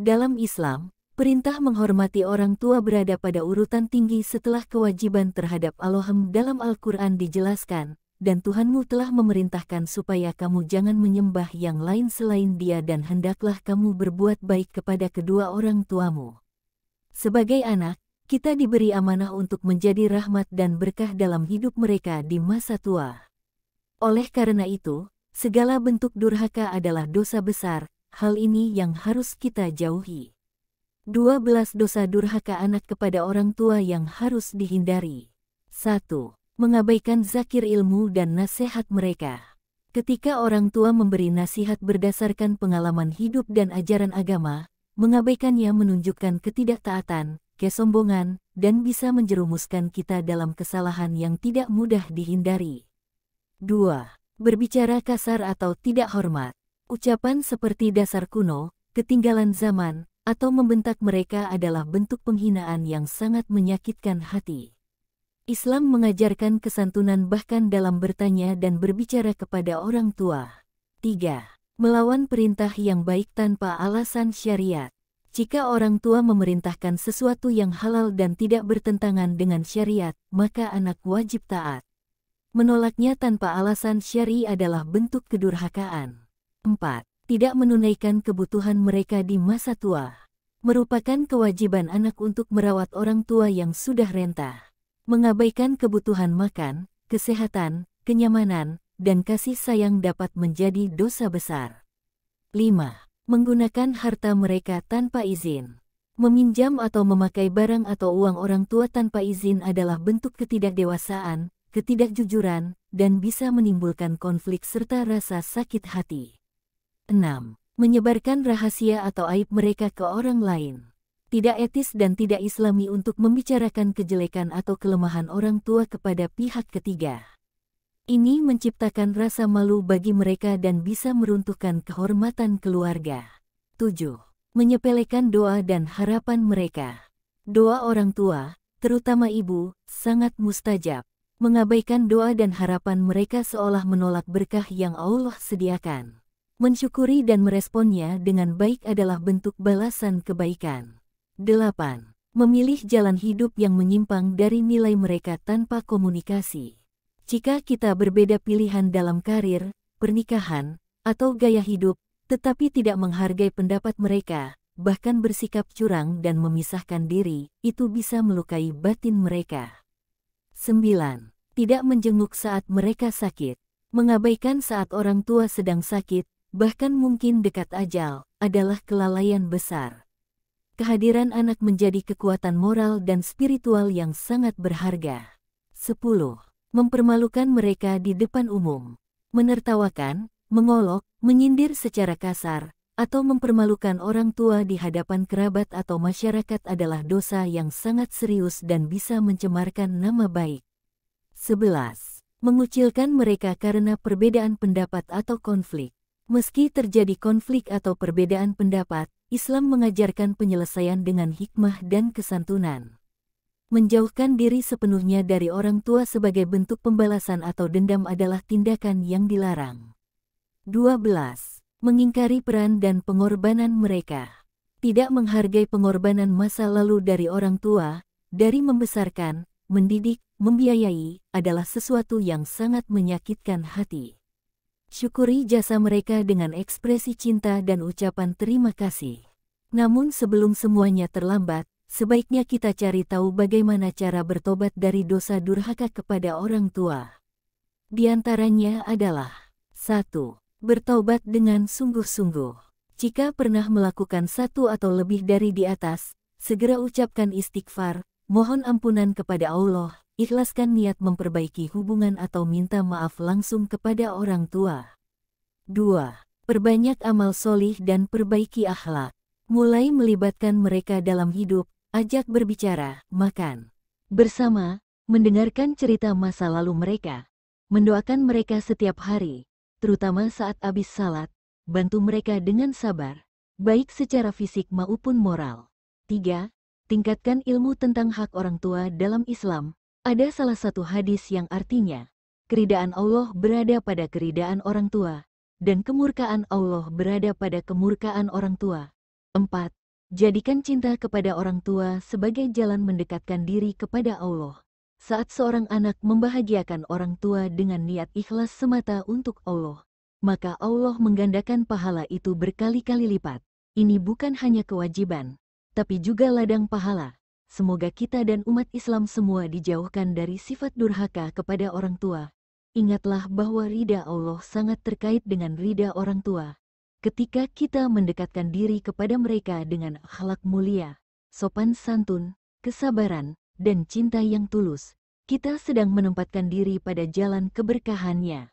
Dalam Islam, perintah menghormati orang tua berada pada urutan tinggi setelah kewajiban terhadap Allahum. Dalam Al-Quran dijelaskan, dan Tuhanmu telah memerintahkan supaya kamu jangan menyembah yang lain selain Dia dan hendaklah kamu berbuat baik kepada kedua orang tuamu. Sebagai anak, kita diberi amanah untuk menjadi rahmat dan berkah dalam hidup mereka di masa tua. Oleh karena itu, segala bentuk durhaka adalah dosa besar, hal ini yang harus kita jauhi. 12 dosa durhaka anak kepada orang tua yang harus dihindari. 1. Mengabaikan zakir ilmu dan nasihat mereka. Ketika orang tua memberi nasihat berdasarkan pengalaman hidup dan ajaran agama, mengabaikannya menunjukkan ketidaktaatan, kesombongan, dan bisa menjerumuskan kita dalam kesalahan yang tidak mudah dihindari. 2. Berbicara kasar atau tidak hormat. Ucapan seperti dasar kuno, ketinggalan zaman, atau membentak mereka adalah bentuk penghinaan yang sangat menyakitkan hati. Islam mengajarkan kesantunan bahkan dalam bertanya dan berbicara kepada orang tua. 3. Melawan perintah yang baik tanpa alasan syariat. Jika orang tua memerintahkan sesuatu yang halal dan tidak bertentangan dengan syariat, maka anak wajib taat. Menolaknya tanpa alasan syar'i adalah bentuk kedurhakaan. 4. Tidak menunaikan kebutuhan mereka di masa tua. Merupakan kewajiban anak untuk merawat orang tua yang sudah renta. Mengabaikan kebutuhan makan, kesehatan, kenyamanan, dan kasih sayang dapat menjadi dosa besar. 5. Menggunakan harta mereka tanpa izin. Meminjam atau memakai barang atau uang orang tua tanpa izin adalah bentuk ketidakdewasaan, ketidakjujuran, dan bisa menimbulkan konflik serta rasa sakit hati. 6. Menyebarkan rahasia atau aib mereka ke orang lain. Tidak etis dan tidak islami untuk membicarakan kejelekan atau kelemahan orang tua kepada pihak ketiga. Ini menciptakan rasa malu bagi mereka dan bisa meruntuhkan kehormatan keluarga. 7. Menyepelekan doa dan harapan mereka. Doa orang tua, terutama ibu, sangat mustajab. Mengabaikan doa dan harapan mereka seolah menolak berkah yang Allah sediakan. Mensyukuri dan meresponnya dengan baik adalah bentuk balasan kebaikan. 8. Memilih jalan hidup yang menyimpang dari nilai mereka tanpa komunikasi. Jika kita berbeda pilihan dalam karir, pernikahan, atau gaya hidup, tetapi tidak menghargai pendapat mereka, bahkan bersikap curang dan memisahkan diri, itu bisa melukai batin mereka. 9. Tidak menjenguk saat mereka sakit. Mengabaikan saat orang tua sedang sakit, bahkan mungkin dekat ajal, adalah kelalaian besar. Kehadiran anak menjadi kekuatan moral dan spiritual yang sangat berharga. 10. Mempermalukan mereka di depan umum. Menertawakan, mengolok, menyindir secara kasar, atau mempermalukan orang tua di hadapan kerabat atau masyarakat adalah dosa yang sangat serius dan bisa mencemarkan nama baik. 11. Mengucilkan mereka karena perbedaan pendapat atau konflik. Meski terjadi konflik atau perbedaan pendapat, Islam mengajarkan penyelesaian dengan hikmah dan kesantunan. Menjauhkan diri sepenuhnya dari orang tua sebagai bentuk pembalasan atau dendam adalah tindakan yang dilarang. 12. Mengingkari peran dan pengorbanan mereka. Tidak menghargai pengorbanan masa lalu dari orang tua, dari membesarkan, mendidik, membiayai, adalah sesuatu yang sangat menyakitkan hati. Syukuri jasa mereka dengan ekspresi cinta dan ucapan terima kasih. Namun sebelum semuanya terlambat, sebaiknya kita cari tahu bagaimana cara bertobat dari dosa durhaka kepada orang tua. Di antaranya adalah 1. Bertaubat dengan sungguh-sungguh. Jika pernah melakukan satu atau lebih dari di atas, segera ucapkan istighfar, mohon ampunan kepada Allah, ikhlaskan niat memperbaiki hubungan atau minta maaf langsung kepada orang tua. 2. Perbanyak amal solih dan perbaiki akhlak. Mulai melibatkan mereka dalam hidup, ajak berbicara, makan bersama, mendengarkan cerita masa lalu mereka, mendoakan mereka setiap hari, terutama saat habis salat, bantu mereka dengan sabar, baik secara fisik maupun moral. 3. Tingkatkan ilmu tentang hak orang tua dalam Islam. Ada salah satu hadis yang artinya, keridaan Allah berada pada keridaan orang tua, dan kemurkaan Allah berada pada kemurkaan orang tua. 4. Jadikan cinta kepada orang tua sebagai jalan mendekatkan diri kepada Allah. Saat seorang anak membahagiakan orang tua dengan niat ikhlas semata untuk Allah, maka Allah menggandakan pahala itu berkali-kali lipat. Ini bukan hanya kewajiban, tapi juga ladang pahala. Semoga kita dan umat Islam semua dijauhkan dari sifat durhaka kepada orang tua. Ingatlah bahwa ridha Allah sangat terkait dengan ridha orang tua. Ketika kita mendekatkan diri kepada mereka dengan akhlak mulia, sopan santun, kesabaran, dan cinta yang tulus, kita sedang menempatkan diri pada jalan keberkahannya.